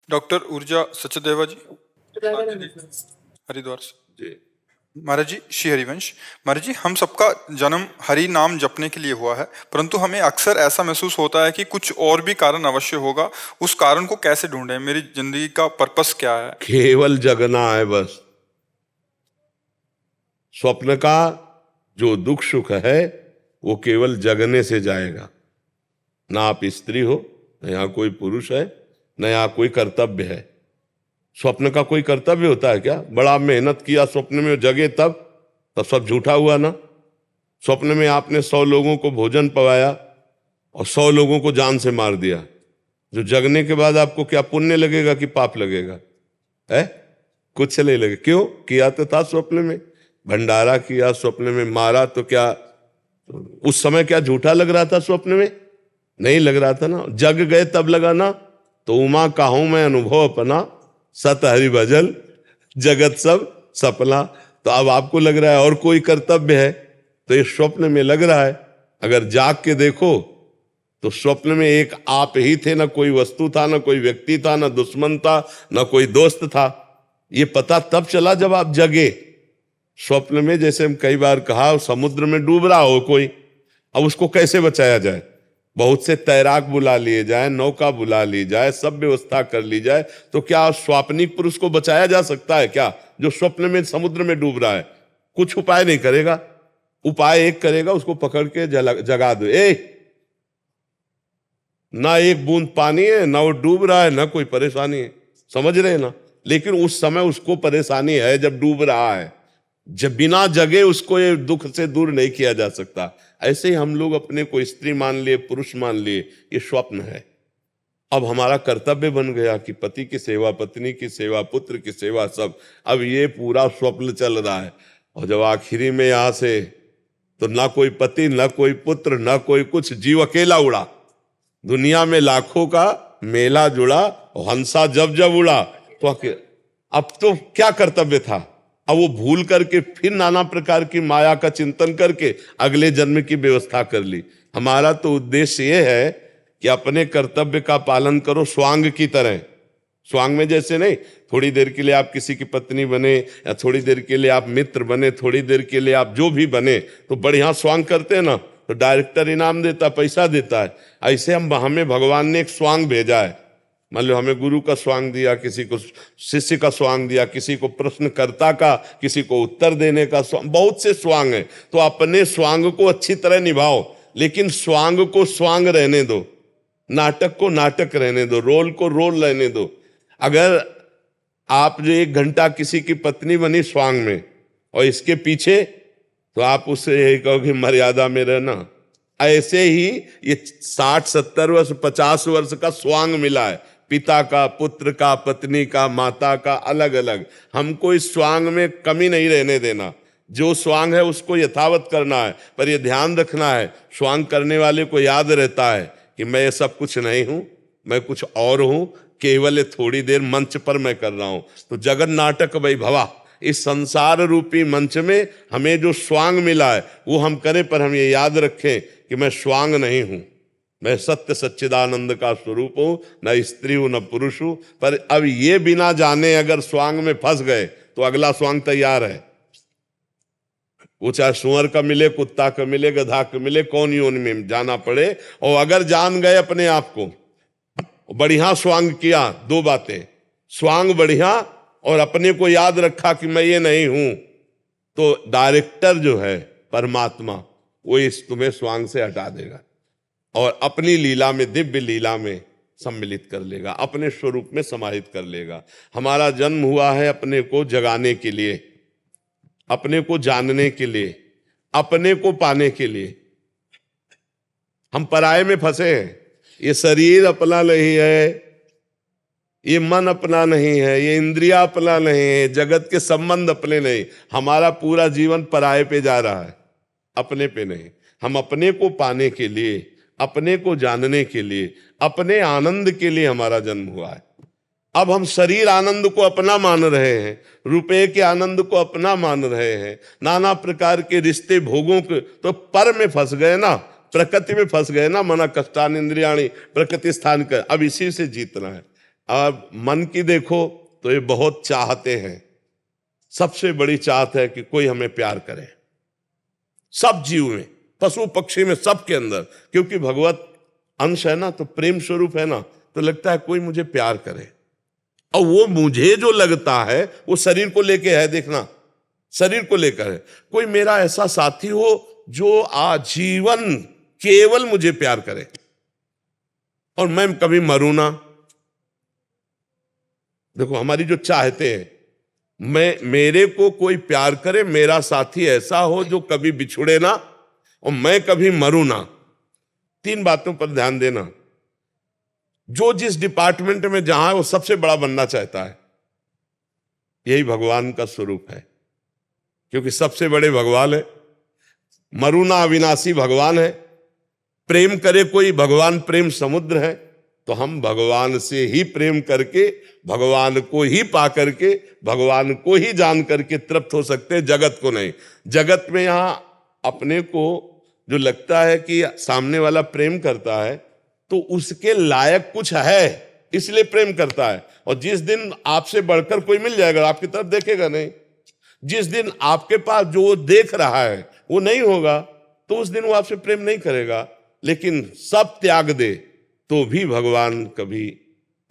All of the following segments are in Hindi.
डॉक्टर ऊर्जा सचदेवा जी, हरिद्वार से। जी। महाराज जी, श्री हरिवंश। महाराज जी, हम सबका जन्म हरि नाम जपने के लिए हुआ है, परंतु हमें अक्सर ऐसा महसूस होता है कि कुछ और भी कारण अवश्य होगा। उस कारण को कैसे ढूंढें? मेरी जिंदगी का पर्पस क्या है? केवल जगना है बस। स्वप्न का जो दुख सुख है वो केवल जगने से जाएगा। ना आप स्त्री हो, न यहाँ कोई पुरुष है, न यहाँ कोई कर्तव्य है। स्वप्न का कोई कर्तव्य होता है क्या? बड़ा मेहनत किया स्वप्न में, जगे तब सब झूठा हुआ ना। स्वप्न में आपने 100 लोगों को भोजन पवाया और 100 लोगों को जान से मार दिया। जो जगने के बाद आपको क्या पुण्य लगेगा कि पाप लगेगा? है कुछ नहीं लगे। क्यों? किया तो था स्वप्न में, भंडारा किया स्वप्न में, मारा तो क्या उस समय क्या झूठा लग रहा था? स्वप्न में नहीं लग रहा था ना। जग गए तब लगा ना। तो उमा काहूं मैं अनुभव अपना, सत हरि भजल जगत सब सपना। तो अब आपको लग रहा है और कोई कर्तव्य है, तो ये स्वप्न में लग रहा है। अगर जाग के देखो तो स्वप्न में एक आप ही थे, ना कोई वस्तु था, ना कोई व्यक्ति था, ना दुश्मन था, ना कोई दोस्त था। ये पता तब चला जब आप जगे। स्वप्न में जैसे हम कई बार कहा, समुद्र में डूब रहा हो कोई, अब उसको कैसे बचाया जाए? बहुत से तैराक बुला लिए जाए, नौका बुला ली जाए, सब व्यवस्था कर ली जाए, तो क्या स्वाप्निक पुरुष को बचाया जा सकता है क्या? जो स्वप्न में समुद्र में डूब रहा है कुछ उपाय नहीं करेगा। उपाय एक करेगा, उसको पकड़ के जगा दो। ना एक बूंद पानी है, ना वो डूब रहा है, ना कोई परेशानी है। समझ रहे ना? लेकिन उस समय उसको परेशानी है जब डूब रहा है। जब बिना जगे उसको ये दुख से दूर नहीं किया जा सकता। ऐसे ही हम लोग अपने को स्त्री मान लिए, पुरुष मान लिए, ये स्वप्न है। अब हमारा कर्तव्य बन गया कि पति की सेवा, पत्नी की सेवा, पुत्र की सेवा, सब। अब ये पूरा स्वप्न चल रहा है। और जब आखिरी में यहां से तो ना कोई पति, ना कोई पुत्र, ना कोई कुछ, जीव अकेला उड़ा। दुनिया में लाखों का मेला जुड़ा, हंसा जब जब उड़ा। तो अब तो क्या कर्तव्य था? अब वो भूल करके फिर नाना प्रकार की माया का चिंतन करके अगले जन्म की व्यवस्था कर ली। हमारा तो उद्देश्य ये है कि अपने कर्तव्य का पालन करो स्वांग की तरह। स्वांग में जैसे नहीं, थोड़ी देर के लिए आप किसी की पत्नी बने, या थोड़ी देर के लिए आप मित्र बने, थोड़ी देर के लिए आप जो भी बने, तो बढ़िया स्वांग करते हैं ना, तो डायरेक्टर इनाम देता, पैसा देता है। ऐसे हमें भगवान ने एक स्वांग भेजा है। मान लो हमें गुरु का स्वांग दिया, किसी को शिष्य का स्वांग दिया, किसी को प्रश्नकर्ता का, किसी को उत्तर देने का स्वांग, बहुत से स्वांग है। तो अपने स्वांग को अच्छी तरह निभाओ, लेकिन स्वांग को स्वांग रहने दो, नाटक को नाटक रहने दो, रोल को रोल रहने दो। अगर आप जो 1 घंटा किसी की पत्नी बनी स्वांग में, और इसके पीछे, तो आप उससे यही कहोगे मर्यादा में रहना। ऐसे ही ये 60-70 वर्ष 50 वर्ष का स्वांग मिला है, पिता का, पुत्र का, पत्नी का, माता का, अलग अलग। हमको इस स्वांग में कमी नहीं रहने देना। जो स्वांग है उसको यथावत करना है, पर यह ध्यान रखना है, स्वांग करने वाले को याद रहता है कि मैं ये सब कुछ नहीं हूं, मैं कुछ और हूं, केवल थोड़ी देर मंच पर मैं कर रहा हूं। तो जगन नाटक वैभवा, इस संसार रूपी मंच में हमें जो स्वांग मिला है वो हम करें, पर हम ये याद रखें कि मैं स्वांग नहीं हूं, मैं सत्य सच्चिदानंद का स्वरूप हूं, न स्त्री हूं न पुरुष हूं। पर अब ये बिना जाने अगर स्वांग में फंस गए तो अगला स्वांग तैयार है। वो चाहे सुअर का मिले, कुत्ता का मिले, गधा का मिले, कौन योनि में जाना पड़े। और अगर जान गए अपने आप को, बढ़िया स्वांग किया, 2 बातें, स्वांग बढ़िया और अपने को याद रखा कि मैं ये नहीं हूं, तो डायरेक्टर जो है परमात्मा, वो इस तुम्हें स्वांग से हटा देगा और अपनी लीला में, दिव्य लीला में सम्मिलित कर लेगा, अपने स्वरूप में समाहित कर लेगा। हमारा जन्म हुआ है अपने को जगाने के लिए, अपने को जानने के लिए, अपने को पाने के लिए। हम पराये में फंसे हैं। ये शरीर अपना नहीं है, ये मन अपना नहीं है, ये इंद्रिया अपना नहीं है, जगत के संबंध अपने नहीं। हमारा पूरा जीवन पराये पे जा रहा है, अपने पे नहीं। हम अपने को पाने के लिए, अपने को जानने के लिए, अपने आनंद के लिए हमारा जन्म हुआ है। अब हम शरीर आनंद को अपना मान रहे हैं, रुपए के आनंद को अपना मान रहे हैं, नाना प्रकार के रिश्ते भोगों के, तो पर में फंस गए ना, प्रकृति में फंस गए ना। मना कष्टान इंद्रियाणी प्रकृति स्थान का। अब इसी से जीतना है। अब मन की देखो तो ये बहुत चाहते हैं, सबसे बड़ी चाहत है कि कोई हमें प्यार करे, सब जीव में, पशु पक्षी में, सबके अंदर, क्योंकि भगवत अंश है ना, तो प्रेम स्वरूप है ना, तो लगता है कोई मुझे प्यार करे। और वो मुझे जो लगता है वो शरीर को लेके है, देखना, शरीर को लेकर है। कोई मेरा ऐसा साथी हो जो आजीवन केवल मुझे प्यार करे और मैं कभी मरूं ना। देखो हमारी जो चाहते हैं, मेरे को कोई प्यार करे, मेरा साथी ऐसा हो जो कभी बिछुड़े ना और मैं कभी मरूं ना। 3 बातों पर ध्यान देना। जो जिस डिपार्टमेंट में जहां है वो सबसे बड़ा बनना चाहता है, यही भगवान का स्वरूप है, क्योंकि सबसे बड़े भगवान है। मरुना अविनाशी भगवान है। प्रेम करे कोई, भगवान प्रेम समुद्र है। तो हम भगवान से ही प्रेम करके, भगवान को ही पा करके, भगवान को ही जान करके तृप्त हो सकते हैं, जगत को नहीं। जगत में यहां अपने को जो लगता है कि सामने वाला प्रेम करता है तो उसके लायक कुछ है, इसलिए प्रेम करता है। और जिस दिन आपसे बढ़कर कोई मिल जाएगा, आपकी तरफ देखेगा नहीं। जिस दिन आपके पास जो देख रहा है वो नहीं होगा, तो उस दिन वो आपसे प्रेम नहीं करेगा। लेकिन सब त्याग दे तो भी भगवान कभी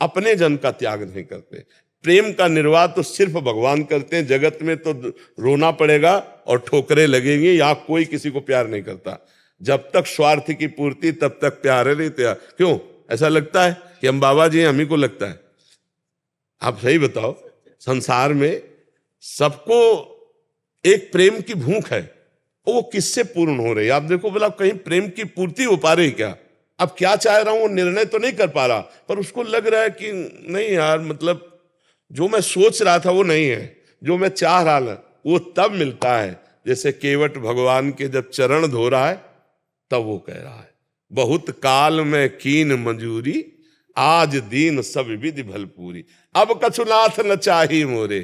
अपने जन का त्याग नहीं करते। प्रेम का निर्वाह तो सिर्फ भगवान करते हैं। जगत में तो रोना पड़ेगा और ठोकरें लगेंगी, या कोई किसी को प्यार नहीं करता। जब तक स्वार्थ की पूर्ति तब तक प्यार नहीं त्याग। क्यों ऐसा लगता है कि हम बाबा जी हैं, हम ही को लगता है? आप सही बताओ, संसार में सबको एक प्रेम की भूख है, वो किससे पूर्ण हो रही है? आप देखो बोला कहीं प्रेम की पूर्ति हो पा रही क्या? अब क्या चाह रहा हूं वो निर्णय तो नहीं कर पा रहा, पर उसको लग रहा है कि नहीं यार, मतलब जो मैं सोच रहा था वो नहीं है, जो मैं चाह रहा था वो तब मिलता है। जैसे केवट भगवान के जब चरण धो रहा है तब वो कह रहा है, बहुत काल में कीन मंजूरी, आज दीन सब विधि भलपूरी। अब कछु नाथ न चाही मोरे,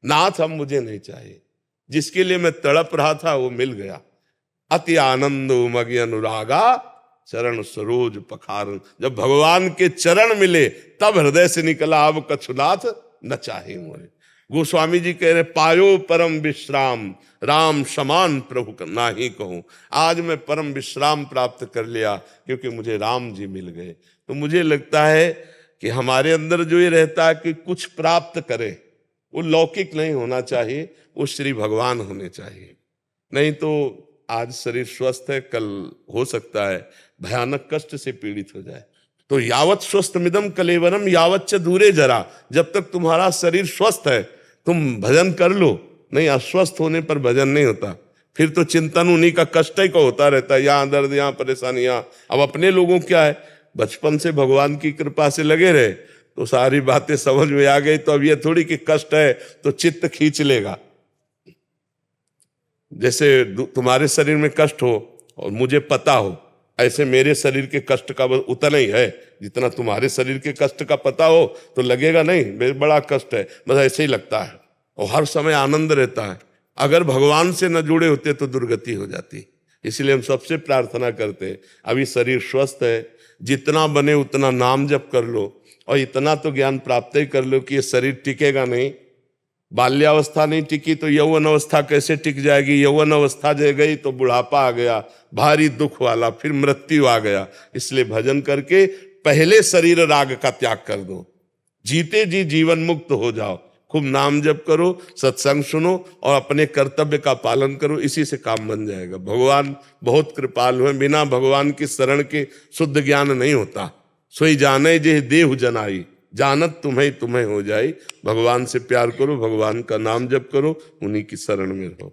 नाथ अब मुझे नहीं चाहिए। जिसके लिए मैं तड़प रहा था वो मिल गया। अति आनंद उमगी अनुरागा, चरण सरोज पखारन। जब भगवान के चरण मिले तब हृदय से निकला, अब कछु नाथ न चाहे मोरे। गोस्वामी जी कह रहे, पायो परम विश्राम, राम समान प्रभु नाही कहूं। आज मैं परम विश्राम प्राप्त कर लिया क्योंकि मुझे राम जी मिल गए। तो मुझे लगता है कि हमारे अंदर जो ये रहता है कि कुछ प्राप्त करे, वो लौकिक नहीं होना चाहिए, वो श्री भगवान होने चाहिए। नहीं तो आज शरीर स्वस्थ है, कल हो सकता है भयानक कष्ट से पीड़ित हो जाए। तो यावत स्वस्थ मिदम कलेवरम यावच्च दूरे जरा। जब तक तुम्हारा शरीर स्वस्थ है तुम भजन कर लो, नहीं अस्वस्थ होने पर भजन नहीं होता। फिर तो चिंतन उन्हीं का कष्ट ही का होता रहता है, यहाँ दर्द, यहाँ परेशानी, यहाँ। अब अपने लोगों क्या है, बचपन से भगवान की कृपा से लगे रहे तो सारी बातें समझ में आ गई। तो अब ये थोड़ी कि कष्ट है तो चित्त खींच लेगा। जैसे तुम्हारे शरीर में कष्ट हो और मुझे पता हो, ऐसे मेरे शरीर के कष्ट का उतना ही है जितना तुम्हारे शरीर के कष्ट का पता हो, तो लगेगा नहीं मेरे बड़ा कष्ट है, बस ऐसे ही लगता है। और हर समय आनंद रहता है। अगर भगवान से न जुड़े होते तो दुर्गति हो जाती। इसलिए हम सबसे प्रार्थना करते हैं, अभी शरीर स्वस्थ है, जितना बने उतना नाम जप कर लो, और इतना तो ज्ञान प्राप्त ही कर लो कि ये शरीर टिकेगा नहीं। बाल्यावस्था नहीं टिकी तो यौवन अवस्था कैसे टिक जाएगी? यौवन अवस्था जो गई तो बुढ़ापा आ गया, भारी दुख वाला, फिर मृत्यु आ गया। इसलिए भजन करके पहले शरीर राग का त्याग कर दो, जीते जी जीवन मुक्त हो जाओ। खूब नाम जप करो, सत्संग सुनो और अपने कर्तव्य का पालन करो, इसी से काम बन जाएगा। भगवान बहुत कृपालु है, बिना भगवान की शरण के शुद्ध ज्ञान नहीं होता। सोई जाने जे देहु जनाई, जानत तुम्हें तुम्हें हो जाए। भगवान से प्यार करो, भगवान का नाम जप करो, उन्हीं की शरण में रहो।